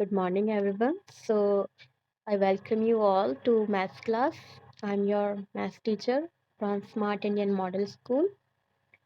Good morning, everyone. I welcome you all to maths class. I'm your maths teacher from Smart Indian Model School,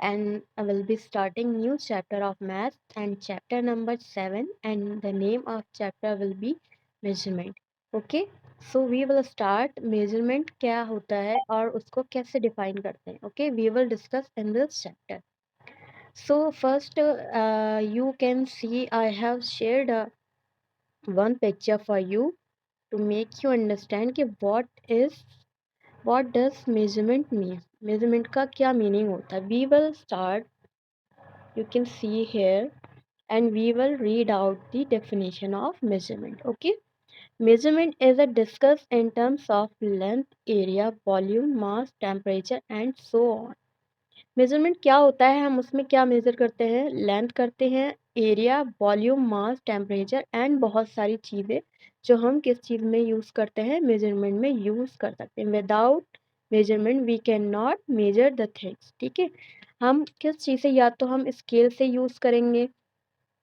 and I will be starting new chapter of maths and chapter number 7, and the name of chapter will be measurement. Okay, so we will start measurement क्या होता है और उसको कैसे define करते हैं. Okay, we will discuss in this chapter. So first, you can see I have shared one picture for you to make you understand कि what does measurement mean. Measurement का क्या meaning होता है. We will start, you can see here, and we will read out the definition of measurement. Okay, measurement is a discuss in terms of length, area, volume, mass, temperature and so on. Measurement क्या होता है, हम उसमें क्या measure करते हैं, length करते हैं, area, volume, mass, temperature and बहुत सारी चीज़ें जो हम किस चीज़ में यूज़ करते हैं, मेजरमेंट में यूज़ कर सकते हैं. Without measurement we can not measure the things. ठीक है, हम किस चीज़ से, या तो हम स्केल से यूज़ करेंगे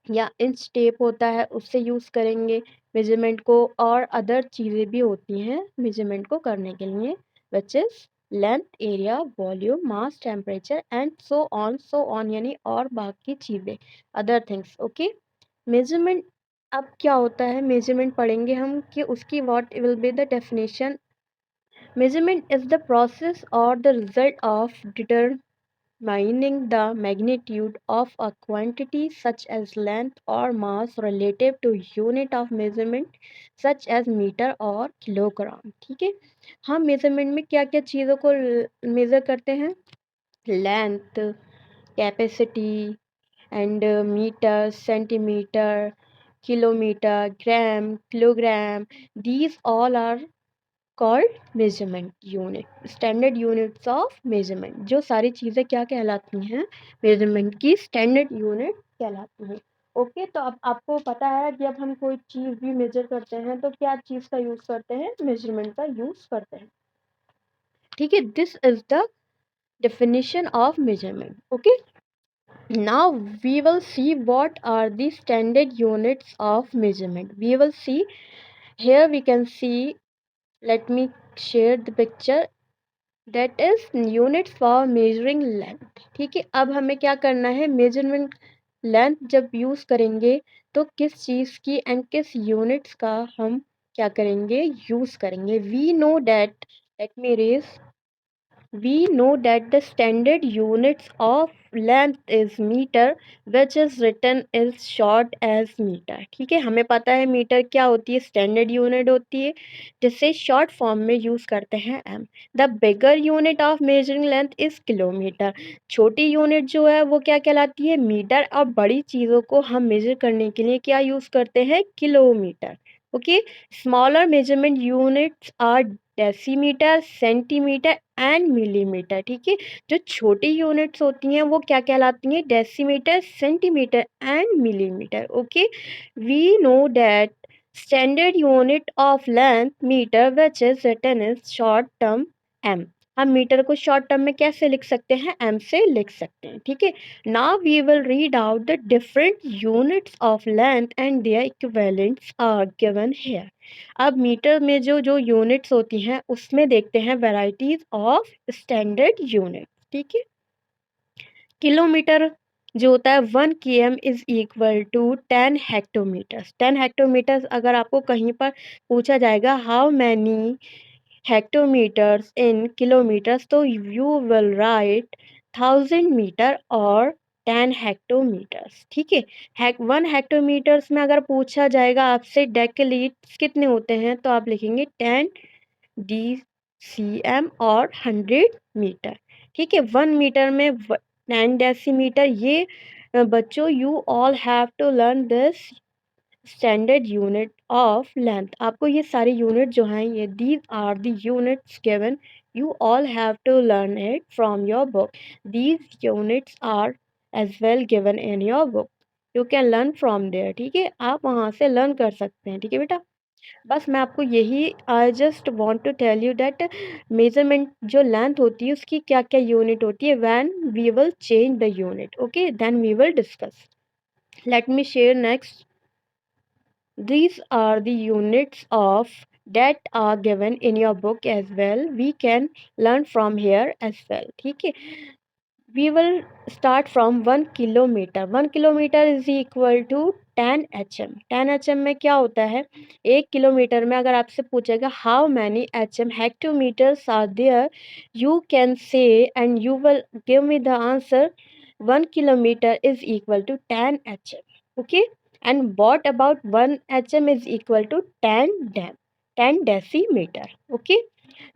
या इंच टेप होता है उससे यूज़ करेंगे मेजरमेंट को, और अदर चीज़ें भी होती हैं मेजरमेंट को करने के लिए, which is length, area, volume, mass, temperature and so on, यानी और बाकी चीज़ें, अदर थिंग्स. ओके, मेजरमेंट अब क्या होता है, मेजरमेंट पढ़ेंगे हम कि उसकी what will be the definition. Measurement is the process और the result of determining the magnitude of a quantity such as length or mass relative to unit of measurement such as metre और kilogram. ठीक है, हम measurement में क्या क्या चीज़ों को मेज़र करते हैं, length, capacity and metre, centimetre, kilometre, gram, kilogram, these all are called measurement unit, standard units of measurement. जो सारी चीज़ें क्या कहलाती हैं, मेजरमेंट की स्टैंडर्ड यूनिट कहलाती हैं. ओके, तो अब आपको पता है कि जब हम कोई चीज़ भी मेजर करते हैं तो क्या चीज़ का यूज़ करते हैं, मेजरमेंट का यूज़ करते हैं. ठीक है, this is the definition of measurement. Okay, now we will see what are the standard units of measurement. We will see here, we can see, let me share the picture, that is units for measuring length. ठीक है, अब हमें क्या करना है, measurement length जब use करेंगे तो किस चीज़ की एंड किस यूनिट्स का हम क्या करेंगे, यूज़ करेंगे. We know that, let me raise, we know that the standard units of length is meter which is written is short as meter. ठीक है, हमें पता है मीटर क्या होती है, स्टैंडर्ड यूनिट होती है जिसे शॉर्ट फॉर्म में यूज़ करते हैं M. The bigger unit of measuring length is kilometre. छोटी यूनिट जो है वो क्या कहलाती है, मीटर, और बड़ी चीज़ों को हम मेजर करने के लिए क्या यूज़ करते हैं, kilometre. Okay, smaller measurement units are decimetre, centimetre and millimetre. ठीक है, जो छोटी यूनिट्स होती हैं वो क्या कहलाती हैं, decimetre, centimetre and millimetre. Okay, we know that standard unit of length metre which is written is short term M. हम मीटर को शॉर्ट टर्म में कैसे लिख सकते हैं, एम से लिख सकते हैं. ठीक है, now we will read out the different units of length and their equivalents are given here. अब मीटर में जो जो यूनिट्स होती हैं उसमें देखते हैं वैरायटीज ऑफ स्टैंडर्ड यूनिट. ठीक है, किलोमीटर जो होता है 1 km इज इक्वल टू 10 हेक्टोमीटर्स. 10 हेक्टोमीटर्स अगर आपको कहीं पर पूछा जाएगा हाउ मैनी हेक्टोमीटर्स इन किलोमीटर्स, तो यू विल राइट 1000 मीटर और 10 हेक्टोमीटर्स. ठीक है, 1 हेक्टोमीटर्स में अगर पूछा जाएगा आपसे डेसिलीटर्स कितने होते हैं, तो आप लिखेंगे 10 DCM और 100 मीटर. ठीक है, 1 मीटर में 10 डेसीमीटर. ये बच्चों, you all have to learn this standard unit of length. आपको ये सारी यूनिट जो हैं, ये these are the units given, you all have to learn it from your book. These units are as well given in your book. You can learn from there. ठीक है, आप वहाँ से लर्न कर सकते हैं. ठीक है बेटा, बस मैं आपको यही, I just want to tell you that measurement जो लेंथ होती है उसकी क्या क्या यूनिट होती है. When we will change the unit, okay, then we will discuss. Let me share next. These are the units of that are given in your book as well. We can learn from here as well. ठीक है, we will start from 1 kilometre. 1 kilometre is equal to 10 HM. 10 HM में क्या होता है, 1 kilometre में अगर आपसे पूछेगा how many HM hectometres are there, you can say and you will give me the answer 1 kilometre is equal to 10 HM. Okay, and what about 1 HM is equal to 10 decimetre. Okay,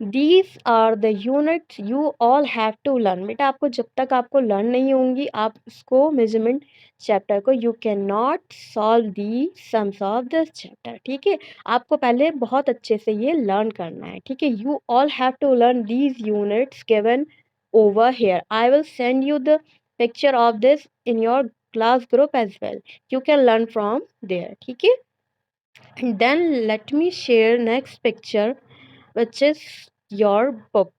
these are the units you all have to learn. बेटा आपको जब तक आपको learn नहीं होंगी आप इसको measurement chapter को you can not solve the sums of this chapter. ठीक है, आपको पहले बहुत अच्छे से ये लर्न करना है. ठीक है, you all have to learn these units given over here. I will send you the picture of this in your class group as well. You can learn from there. ठीक है, and then let me share next picture which is your book,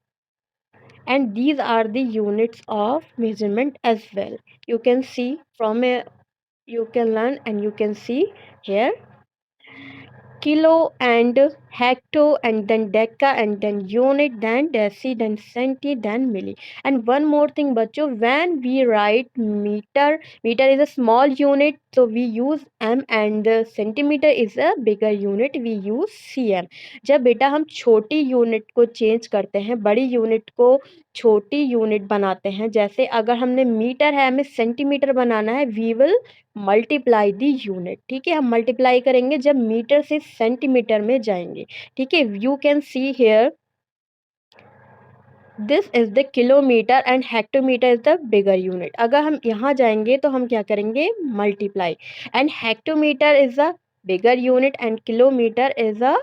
and these are the units of measurement as well. You can see from a, you can learn and you can see here kilo and hecto and then deca and then unit then deci then centi then milli. And one more thing bachcho, when we write meter, meter is a small unit so we use m, and the centimeter is a bigger unit we use cm. जब बेटा हम छोटी unit को change करते हैं बड़ी unit को छोटी यूनिट बनाते हैं, जैसे अगर हमने मीटर है हमें सेंटीमीटर बनाना है, we will multiply the unit. ठीक है, हम मल्टीप्लाई करेंगे जब मीटर से सेंटीमीटर में जाएंगे. ठीक है, you can see here this is the kilometre and hectometre is the bigger unit. अगर हम यहाँ जाएंगे तो हम क्या करेंगे, multiply, and hectometre is a bigger unit and kilometre is a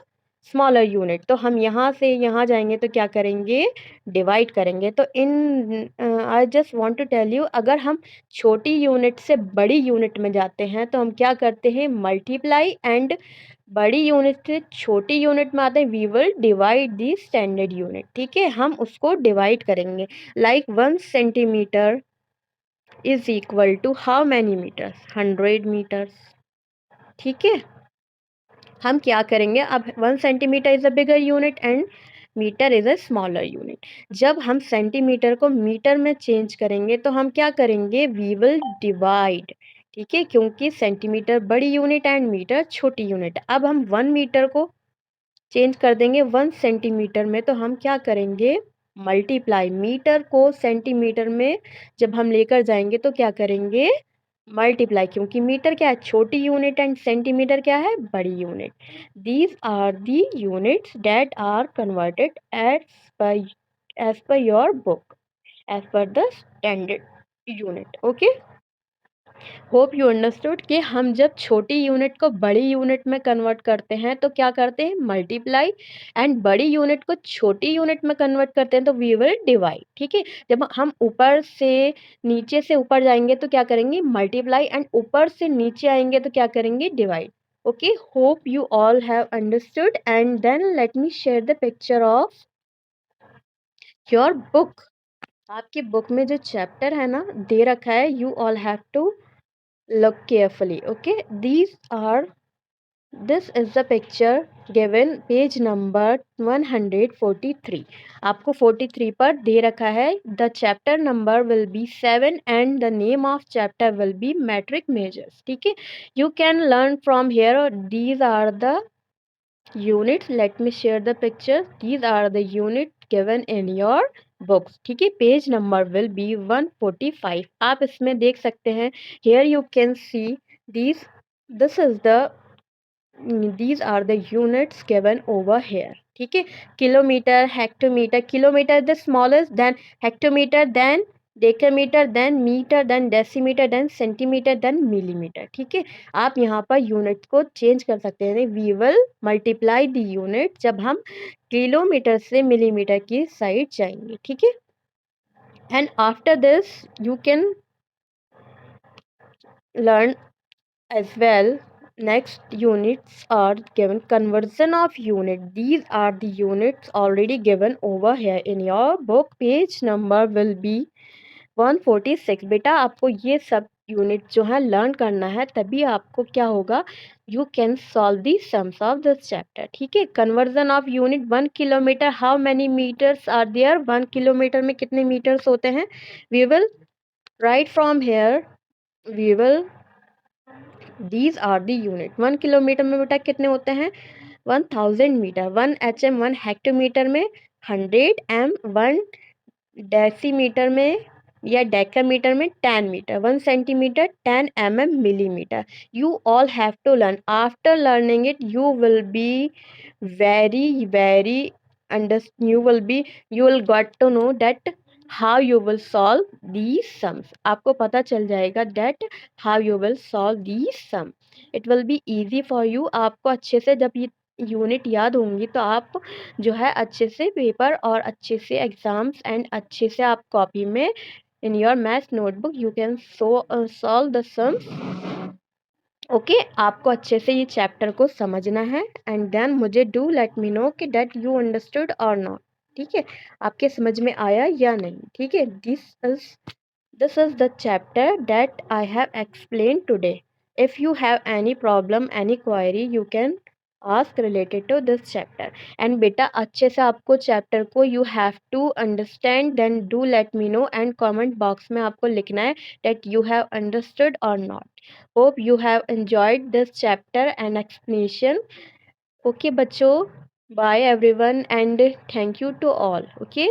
smaller unit. तो हम यहाँ से यहाँ जाएंगे तो क्या करेंगे, डिवाइड करेंगे. तो इन I just want to tell you, अगर हम छोटी यूनिट से बड़ी यूनिट में जाते हैं तो हम क्या करते हैं, मल्टीप्लाई, एंड बड़ी यूनिट से छोटी यूनिट में आते हैं we will divide the standard unit. ठीक है, हम उसको डिवाइड करेंगे. Like 1 centimetre is equal to how many metres, 100 metres. ठीक है, हम क्या करेंगे, अब 1 centimetre is a bigger unit and metre is a smaller unit. जब हम सेंटीमीटर को मीटर में चेंज करेंगे तो हम क्या करेंगे, वी विल डिवाइड. ठीक है, क्योंकि सेंटीमीटर बड़ी यूनिट एंड मीटर छोटी यूनिट. अब हम 1 मीटर को चेंज कर देंगे 1 सेंटीमीटर में तो हम क्या करेंगे, मल्टीप्लाई. मीटर को सेंटीमीटर में जब हम लेकर जाएंगे तो क्या करेंगे, मल्टीप्लाई, क्योंकि मीटर क्या है, छोटी यूनिट एंड सेंटीमीटर क्या है, बड़ी unit. These are the units that are converted as per your book as per the standard unit. Okay, hope you understood कि हम जब छोटी यूनिट को बड़ी यूनिट में कन्वर्ट करते हैं तो क्या करते हैं, मल्टीप्लाई, एंड बड़ी यूनिट को छोटी यूनिट में कन्वर्ट करते हैं तो वी विल डिवाइड. ठीक है, जब हम ऊपर से नीचे से ऊपर जाएंगे तो क्या करेंगे, मल्टीप्लाई, एंड ऊपर से नीचे आएंगे तो क्या करेंगे, divide. Okay, hope you all have understood. And then let me share the picture of your book. आपकी बुक में जो चैप्टर है ना दे रखा है, you all have to look carefully. Okay, this is the picture given page number 143. आपको 43 पर दे रखा है. The chapter number will be 7 and the name of chapter will be metric measures. ठीक है, you can learn from here. These are the units. Let me share the picture. These are the units given in your books. ठीक है, page number will be 145. आप इसमें देख सकते हैं, here you can see these, this is the, these are the units given over here. ठीक है, kilometre, hectometre, kilometre the smallest, then hectometre, then decametre, then metre, then decimetre, then centimetre, then millimetre. ठीक है, आप यहाँ per unit को change कर सकते हैं. We will multiply the unit जब हम किलोमीटर से मिलीमीटर की साइड जाएंगे. ठीक है, and after this you can learn as well. Next units are given conversion of unit. These are the units already given over here in your book. Page number will be 146. बेटा आपको ये सब unit जो है learn करना है, तभी आपको क्या होगा, you can solve the sums of this chapter. ठीक है, conversion of unit 1 kilometre, how many metres are there, 1 kilometre में कितने मीटर्स होते हैं। We will write from here, we will these are the unit. 1 kilometre में बेटा कितने होते हैं, 1000 मीटर, 1 HM 1 हेक्टोमीटर में 100 M, 1 डेसीमीटर में या डेकामीटर में 10 metre, 1 centimetre 10 mm millimetre. You all have to learn, after learning it you will be very very under, you will got to know that how you will solve these sums। आपको पता चल जाएगा that how you will solve these sum, it will be easy for you। आपको अच्छे से जब ये unit याद होंगी तो आप जो है अच्छे से पेपर और अच्छे से एग्जाम्स एंड अच्छे से आप कॉपी में in your maths notebook you can solve the sums. Okay, आपको अच्छे से ये चैप्टर को समझना है एंड देन मुझे डू लेट मी नो कि डेट यू अंडरस्टूड और नॉट। ठीक है, आपके समझ में आया या नहीं। ठीक है, this is the chapter that I have explained today। If you have any problem, any query, you can ask related to this chapter। And बेटा अच्छे से आपको चैप्टर को you have to understand, then do let me know and comment box में आपको लिखना है that you have understood or not। Hope you have enjoyed this chapter and explanation। Okay बच्चों, bye everyone and thank you to all। Okay।